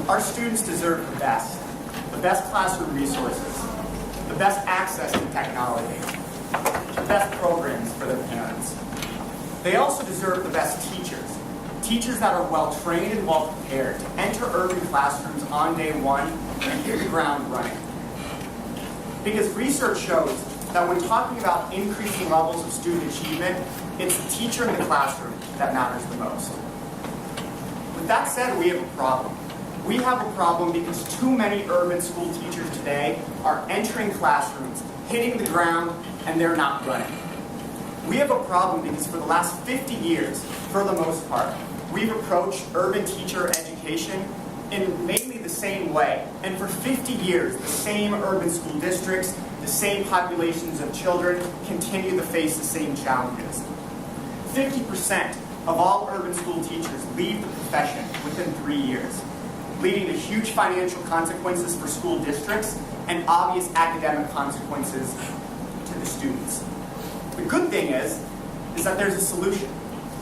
Our students deserve the best classroom resources, the best access to technology, the best programs for their parents. They also deserve the best teachers that are well-trained and well-prepared to enter urban classrooms on day one and hit the ground running. Because research shows that when talking about increasing levels of student achievement, it's the teacher in the classroom that matters the most. With that said, we have a problem. We have a problem because too many urban school teachers today are entering classrooms, hitting the ground, and they're not running. We have a problem because for the last 50 years, for the most part, we've approached urban teacher education in mainly the same way. And for 50 years, the same urban school districts, the same populations of children continue to face the same challenges. 50% of all urban school teachers leave the profession within 3 years, leading to huge financial consequences for school districts and obvious academic consequences to the students. The good thing is that there's a solution.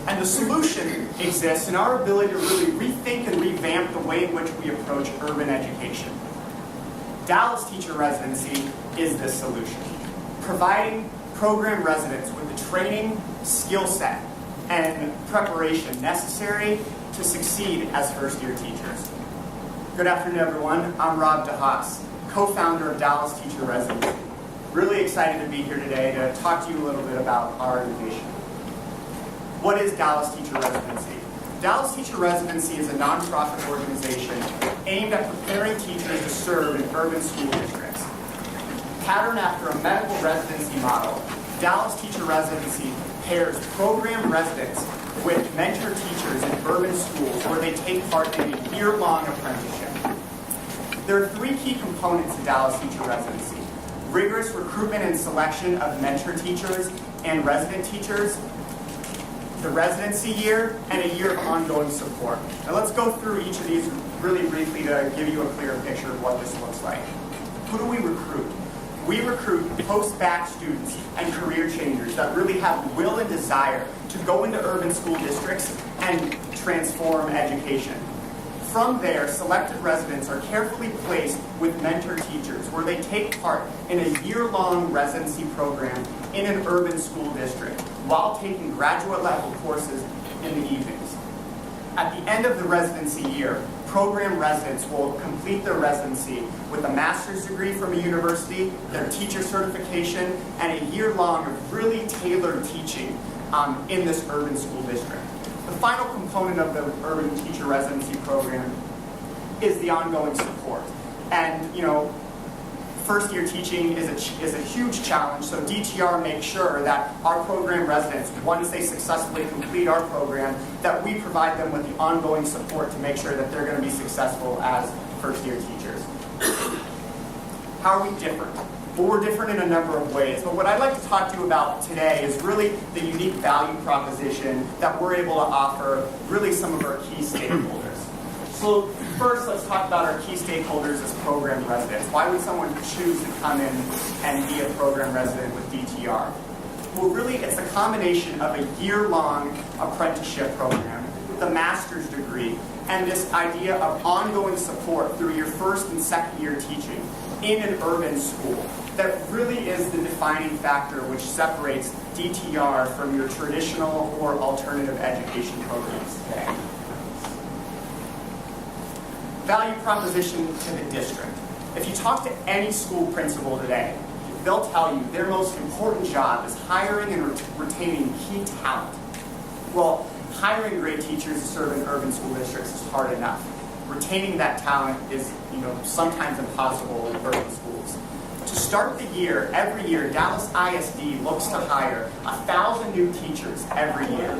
And the solution exists in our ability to really rethink and revamp the way in which we approach urban education. Dallas Teacher Residency is this solution, providing program residents with the training, skill set, and preparation necessary to succeed as first-year teachers. Good afternoon, everyone. I'm Rob DeHaas, co-founder of Dallas Teacher Residency. Really excited to be here today to talk to you a little bit about our organization. What is Dallas Teacher Residency? Dallas Teacher Residency is a nonprofit organization aimed at preparing teachers to serve in urban school districts. Patterned after a medical residency model, Dallas Teacher Residency pairs program residents with mentor teachers in urban schools where they take part in a year-long apprenticeship. There are 3 key components to Dallas Teacher Residency: rigorous recruitment and selection of mentor teachers and resident teachers, the residency year, and a year of ongoing support. Now let's go through each of these really briefly to give you a clear picture of what this looks like. Who do we recruit? We recruit post-bac students and career changers that really have will and desire to go into urban school districts and transform education. From there, selected residents are carefully placed with mentor teachers where they take part in a year-long residency program in an urban school district while taking graduate-level courses in the evenings. At the end of the residency year, program residents will complete their residency with a master's degree from a university, their teacher certification, and a year-long of really tailored teaching in this urban school district. The final component of the urban teacher residency program is the ongoing support. And, first-year teaching is a huge challenge, so DTR makes sure that our program residents, once they successfully complete our program, that we provide them with the ongoing support to make sure that they're going to be successful as first-year teachers. How are we different? Well, we're different in a number of ways, but what I'd like to talk to you about today is really the unique value proposition that we're able to offer really some of our key stakeholders. So first, let's talk about our key stakeholders as program residents. Why would someone choose to come in and be a program resident with DTR? Well, really, it's a combination of a year-long apprenticeship program, the master's degree, and this idea of ongoing support through your first and second year teaching in an urban school. That really is the defining factor which separates DTR from your traditional or alternative education programs today. Value proposition to the district. If you talk to any school principal today, they'll tell you their most important job is hiring and retaining key talent. Well, hiring great teachers to serve in urban school districts is hard enough. Retaining that talent is, sometimes impossible in urban schools. To start the year, every year, Dallas ISD looks to hire 1,000 new teachers every year.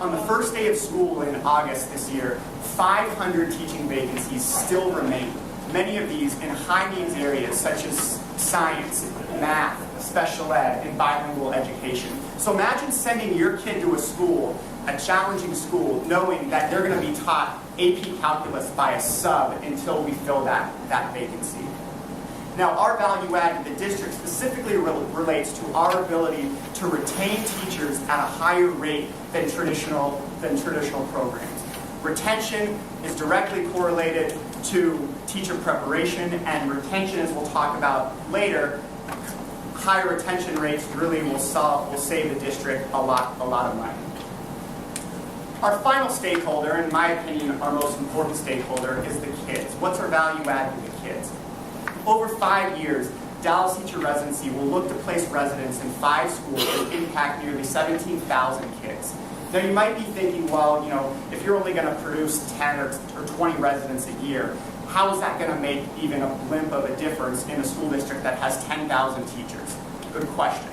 On the first day of school in August this year, 500 teaching vacancies still remain, many of these in high-needs areas such as science, math, special ed, and bilingual education. So imagine sending your kid to a school, a challenging school, knowing that they're going to be taught AP Calculus by a sub until we fill that vacancy. Now, our value add to the district specifically relates to our ability to retain teachers at a higher rate than traditional programs. Retention is directly correlated to teacher preparation, and retention, as we'll talk about later, higher retention rates really will save the district a lot of money. Our final stakeholder, in my opinion, our most important stakeholder, is the kids. What's our value add to the kids? Over 5 years, Dallas Teacher Residency will look to place residents in 5 schools that impact nearly 17,000 kids. Now you might be thinking, well, if you're only going to produce 10 or 20 residents a year, how is that going to make even a blimp of a difference in a school district that has 10,000 teachers? Good question.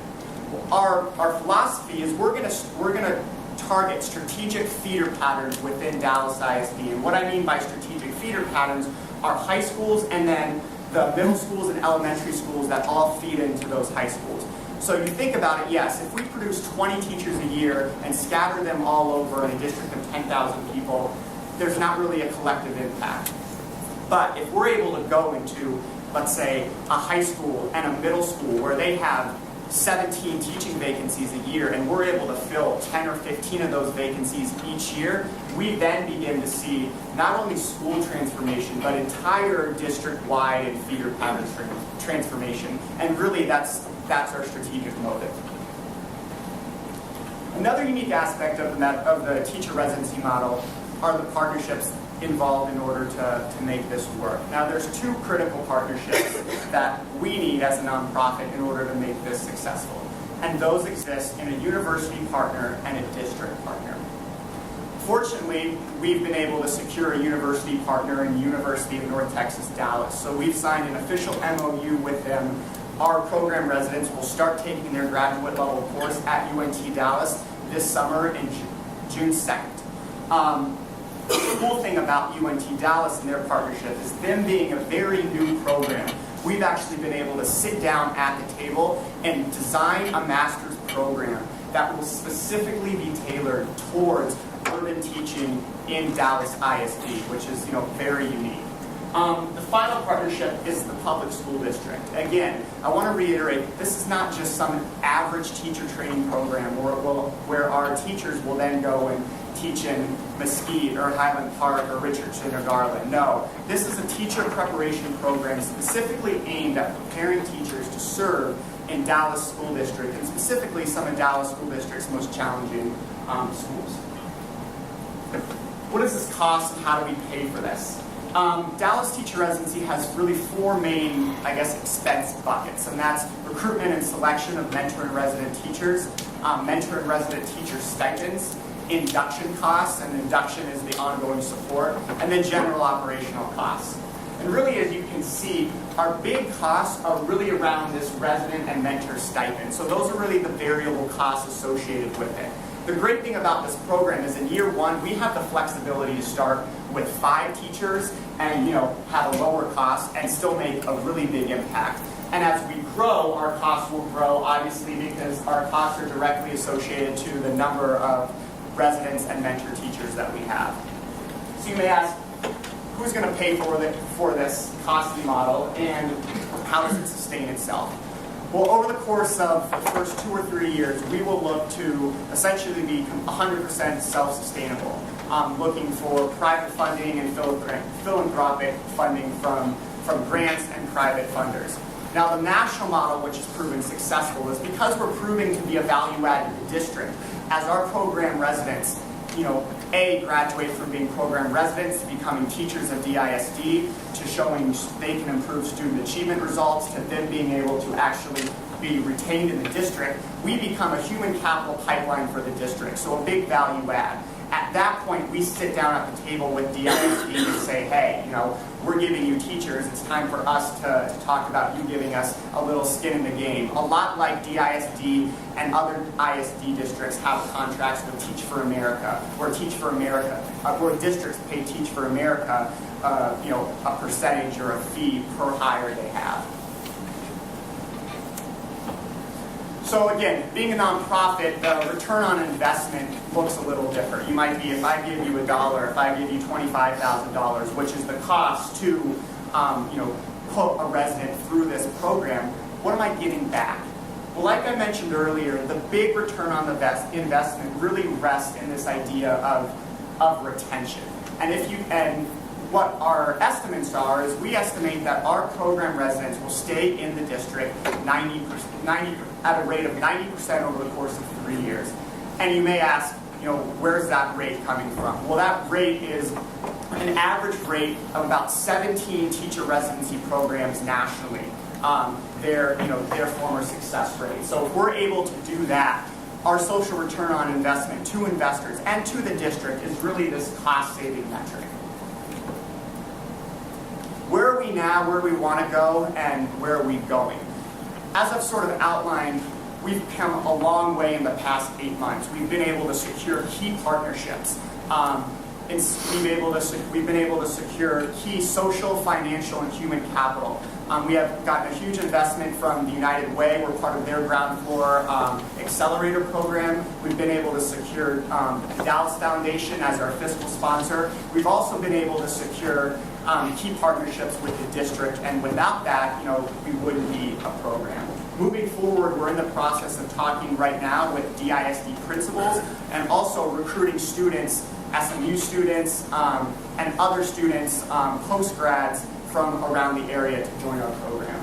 Our philosophy is we're going to target strategic feeder patterns within Dallas ISD. And what I mean by strategic feeder patterns are high schools and then the middle schools and elementary schools that all feed into those high schools. So you think about it, yes, if we produce 20 teachers a year and scatter them all over in a district of 10,000 people, there's not really a collective impact. But if we're able to go into, let's say, a high school and a middle school where they have 17 teaching vacancies a year, and we're able to fill 10 or 15 of those vacancies each year, we then begin to see not only school transformation, but entire district-wide and feeder pattern transformation. And really, that's our strategic motive. Another unique aspect of the teacher residency model are the partnerships involved in order to make this work. Now there's 2 critical partnerships that we need as a nonprofit in order to make this successful. And those exist in a university partner and a district partner. Fortunately, we've been able to secure a university partner in the University of North Texas, Dallas. So we've signed an official MOU with them. Our program residents will start taking their graduate level course at UNT Dallas this summer in June 2nd. The cool thing about UNT Dallas and their partnership is them being a very new program. We've actually been able to sit down at the table and design a master's program that will specifically be tailored towards urban teaching in Dallas ISD, which is very unique. The final partnership is the public school district. Again, I want to reiterate, this is not just some average teacher training program where our teachers will then go and teach in Mesquite or Highland Park or Richardson or Garland. No, this is a teacher preparation program specifically aimed at preparing teachers to serve in Dallas School District, and specifically some of Dallas School District's most challenging schools. What does this cost and how do we pay for this? Dallas Teacher Residency has really 4 main, expense buckets, and that's recruitment and selection of mentor and resident teachers, mentor and resident teacher stipends, induction costs, and induction is the ongoing support, and then general operational costs. And really, as you can see, our big costs are really around this resident and mentor stipend. So those are really the variable costs associated with it. The great thing about this program is in year 1, we have the flexibility to start with 5 teachers and have a lower cost and still make a really big impact. And as we grow, our costs will grow, obviously, because our costs are directly associated to the number of residents and mentor teachers that we have. So you may ask, who's going to pay for this costly model, and how does it sustain itself? Well, over the course of the first 2 or 3 years, we will look to essentially be 100% self-sustainable, looking for private funding and philanthropic funding from grants and private funders. Now, the national model, which has proven successful, is because we're proving to be a value add to the district. As our program residents, graduate from being program residents to becoming teachers of DISD, to showing they can improve student achievement results, to them being able to actually be retained in the district, we become a human capital pipeline for the district, so a big value add. At that point, we sit down at the table with DISD and say, hey, we're giving you teachers, it's time for us to talk about you giving us a little skin in the game. A lot like DISD and other ISD districts have contracts with Teach for America, where where districts pay Teach for America, a percentage or a fee per hire they have. So again, being a nonprofit, the return on investment looks a little different. You might be, if I give you $1, if I give you $25,000, which is the cost to, put a resident through this program, what am I getting back? Well, like I mentioned earlier, the big return on the investment really rests in this idea of retention. And what our estimates are is we estimate that our program residents will stay in the district 90 at a rate of 90% over the course of 3 years. And you may ask, where's that rate coming from? Well, that rate is an average rate of about 17 teacher residency programs nationally. Their former success rate. So if we're able to do that, our social return on investment to investors and to the district is really this cost-saving metric. Where are we now, where do we want to go, and where are we going? As I've sort of outlined, we've come a long way in the past 8 months. We've been able to secure key partnerships. We've been able to secure key social, financial, and human capital. We have gotten a huge investment from the United Way. We're part of their ground floor accelerator program. We've been able to secure the Dallas Foundation as our fiscal sponsor. We've also been able to secure key partnerships with the district, and without that, we wouldn't be a program. Moving forward, we're in the process of talking right now with DISD principals and also recruiting students, SMU students, and other students, post-grads from around the area to join our program.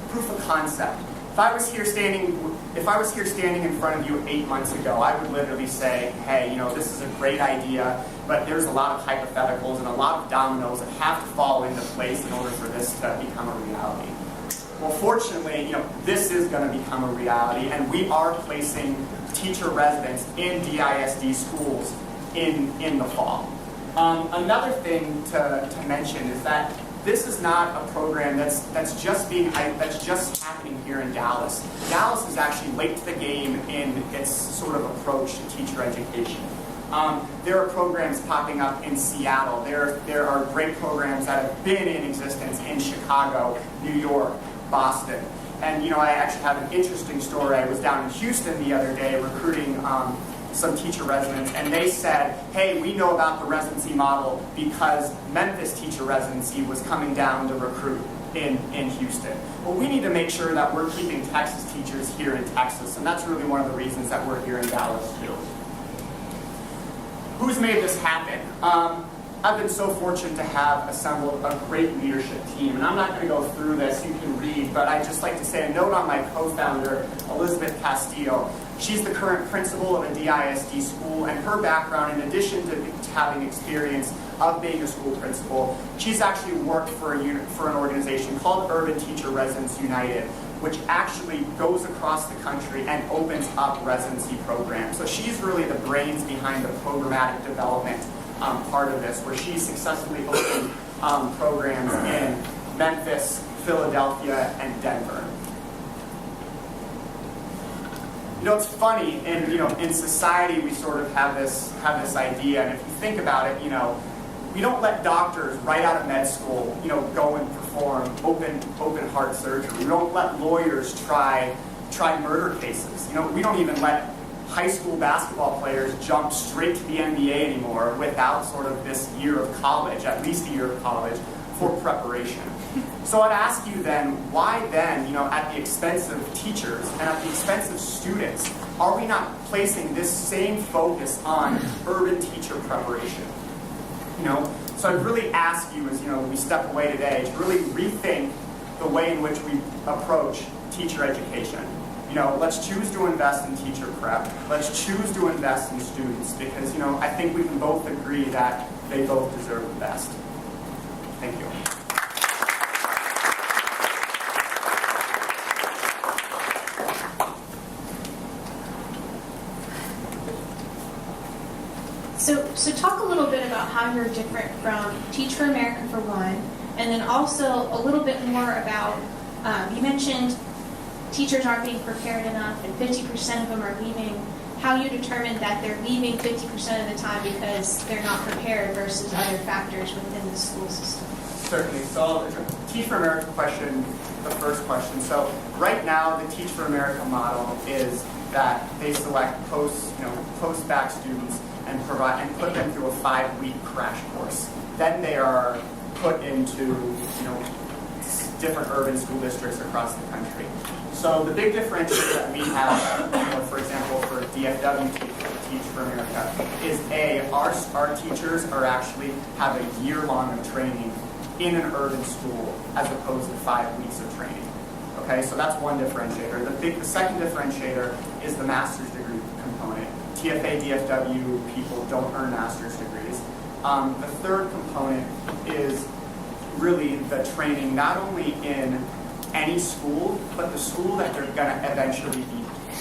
Proof of concept. If I was here standing in front of you 8 months ago, I would literally say, hey, this is a great idea, but there's a lot of hypotheticals and a lot of dominoes that have to fall into place in order for this to become a reality. Well, fortunately, this is going to become a reality, and we are placing teacher residents in DISD schools in the fall. Another thing to mention is that this is not a program that's just happening here in Dallas. Dallas is actually late to the game in its sort of approach to teacher education. There are programs popping up in Seattle. There are great programs that have been in existence in Chicago, New York, Boston. And I actually have an interesting story. I was down in Houston the other day recruiting some teacher residents, and they said, hey, we know about the residency model because Memphis teacher residency was coming down to recruit in Houston. Well, we need to make sure that we're keeping Texas teachers here in Texas, and that's really one of the reasons that we're here in Dallas too. Who's made this happen? I've been so fortunate to have assembled a great leadership team, and I'm not going to go through this, you can read, but I'd just like to say a note on my co-founder, Elizabeth Castillo. She's the current principal of a DISD school, and her background, in addition to having experience of being a school principal, she's actually worked for an organization called Urban Teacher Residents United, which actually goes across the country and opens up residency programs. So she's really the brains behind the programmatic development part of this, where she successfully opened programs in Memphis, Philadelphia, and Denver. It's funny, and in society we sort of have this idea, and if you think about it, we don't let doctors right out of med school, go and perform open heart surgery. We don't let lawyers try murder cases. We don't even let high school basketball players jump straight to the NBA anymore without sort of this year of college, at least a year of college, for preparation. So I'd ask you then, why then, at the expense of teachers and at the expense of students, are we not placing this same focus on urban teacher preparation? So I'd really ask you as, we step away today to really rethink the way in which we approach teacher education. Let's choose to invest in teacher prep. Let's choose to invest in students because, I think we can both agree that they both deserve the best. Thank you. So talk a little bit about how you're different from Teach for America for one, and then also a little bit more about, you mentioned teachers aren't being prepared enough and 50% of them are leaving. How you determine that they're leaving 50% of the time because they're not prepared versus other factors within the school system? Certainly. So Teach for America question, the first question. So right now the Teach for America model is that they select post-bac students and put them through a 5-week crash course. Then they are put into different urban school districts across the country. So the big differentiator that we have, for example, for DFW Teach for America, is our teachers are actually have a year-long of training in an urban school as opposed to 5 weeks of training. Okay, so that's one differentiator. The second differentiator is the master's degree component. TFA, DFW people don't earn master's degrees. The third component is really the training not only in any school, but the school that they're going to eventually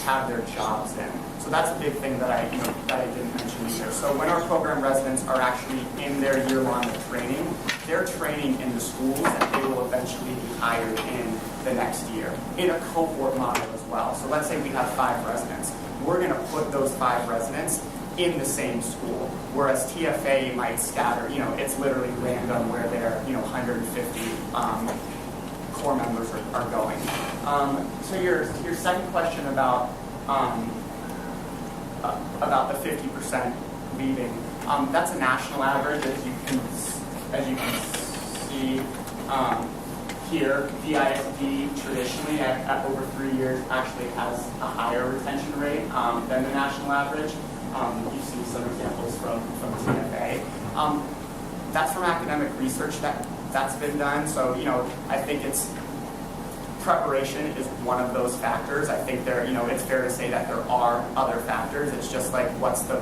have their jobs in. So that's a big thing that I didn't mention either. So when our program residents are actually in their year-long of training, they're training in the schools that they will eventually be hired in the next year, in a cohort model as well. So let's say we have 5 residents. We're going to put those 5 residents in the same school, whereas TFA might scatter, it's literally random where their 150 core members are going. So your second question about the 50% leaving, that's a national average, as you can see here. DISD traditionally at over 3 years actually has a higher retention rate than the national average. You see some examples from TFA. That's from academic research that's been done. So I think it's preparation is one of those factors. I think it's fair to say that there are other factors. It's just like what's the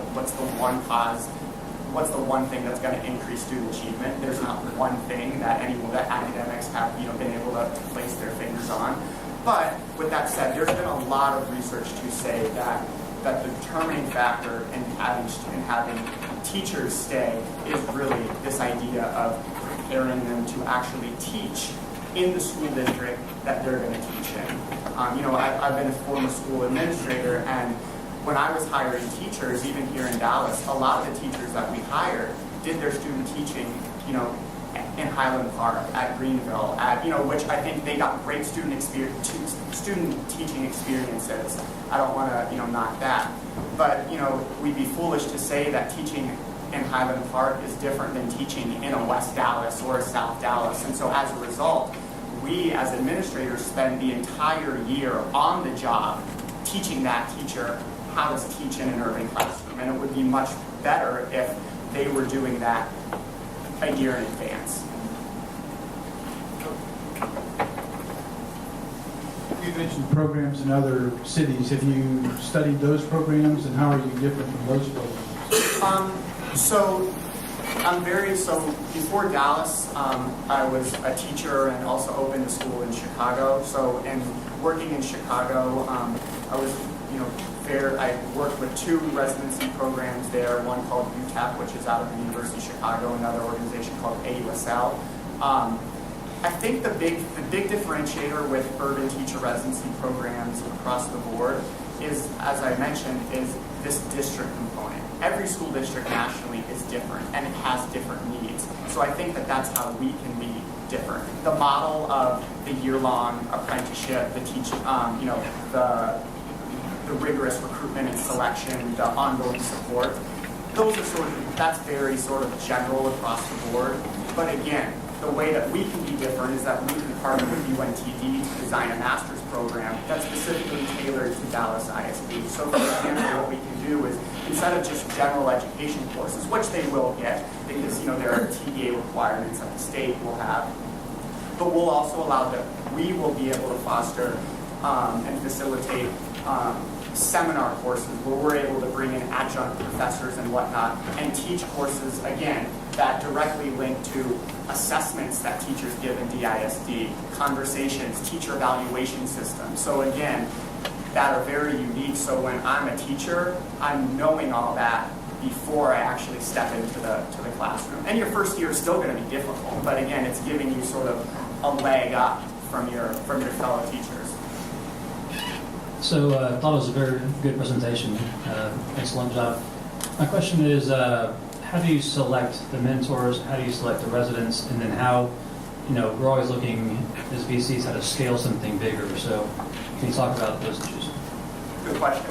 one thing that's going to increase student achievement. There's not one thing that academics have been able to place their fingers on. But with that said, there's been a lot of research to say that the determining factor in having teachers stay is really this idea of preparing them to actually teach in the school district that they're going to teach in. I've been a former school administrator, and when I was hiring teachers, even here in Dallas, a lot of the teachers that we hired did their student teaching, in Highland Park, at Greenville, which I think they got great student teaching experiences. I don't want to, knock that. But, we'd be foolish to say that teaching in Highland Park is different than teaching in a West Dallas or a South Dallas. And so as a result, we as administrators spend the entire year on the job teaching that teacher how to teach in an urban classroom. And it would be much better if they were doing that a year in advance. You mentioned programs in other cities. Have you studied those programs, and how are you different from those programs? So before Dallas, I was a teacher and also opened a school in Chicago. So, and working in Chicago, I was, I worked with 2 residency programs there, one called UTEP, which is out of the University of Chicago, another organization called AUSL. I think the big differentiator with urban teacher residency programs across the board is, as I mentioned, is this district component. Every school district nationally is different, and it has different needs. So I think that's how we can be different. The model of the year-long apprenticeship, the teaching, the rigorous recruitment and selection, the ongoing support, those are that's very sort of general across the board. But again, the way that we can be different is that we can partner with UNTD to design a master's program that's specifically tailored to Dallas ISD. So for example, what we can do is, instead of just general education courses, which they will get, because there are TEA requirements that the state will have, but we'll also allow we will be able to foster and facilitate seminar courses where we're able to bring in adjunct professors and whatnot and teach courses, again, that directly link to assessments that teachers give in DISD, conversations, teacher evaluation systems. So again, that are very unique. So when I'm a teacher, I'm knowing all that before I actually step into the classroom. And your first year is still going to be difficult, but again, it's giving you sort of a leg up from your fellow teachers. So I thought it was a very good presentation. Excellent job. My question is, how do you select the mentors? How do you select the residents? And then how, we're always looking as VCs how to scale something bigger. So can you talk about those issues? Good question.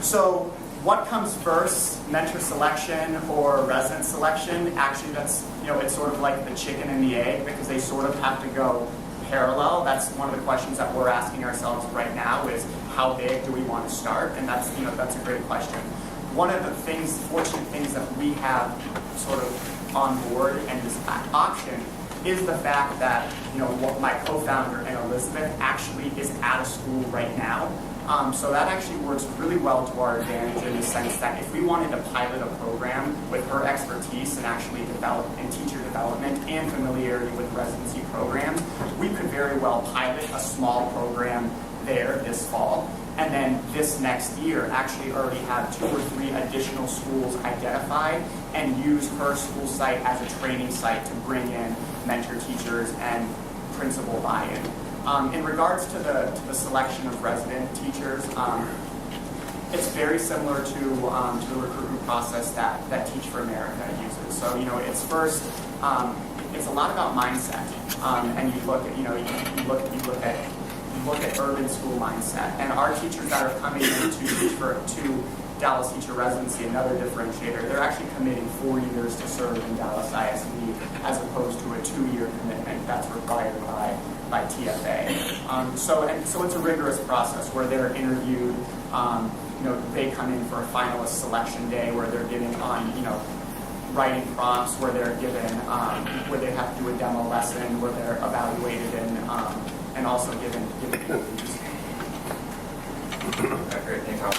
So what comes first, mentor selection or resident selection? Actually, that's, it's sort of like the chicken and the egg, because they sort of have to go parallel. That's one of the questions that we're asking ourselves right now is, how big do we want to start? And that's a great question. One of the fortunate things that we have sort of on board and this option is the fact that what my co-founder and Elizabeth actually is at a school right now. So that actually works really well to our advantage in the sense that if we wanted to pilot a program with her expertise and actually develop in teacher development and familiarity with residency programs, we could very well pilot a small program there this fall. And then this next year actually already have 2 or 3 additional schools identified and use her school site as a training site to bring in mentor teachers and principal buy-in. In regards to the selection of resident teachers, it's very similar to the recruitment process that Teach for America uses. So it's first, it's a lot about mindset, and you look at urban school mindset, and our teachers that are coming in to Dallas Teacher Residency, another differentiator, they're actually committing 4 years to serve in Dallas ISD as opposed to a 2-year commitment that's required by TFA. So it's a rigorous process where they're interviewed. They come in for a finalist selection day where they're given writing prompts, where they're given where they have to do a demo lesson, where they're evaluated and also given interviews. Great, thanks, Rob.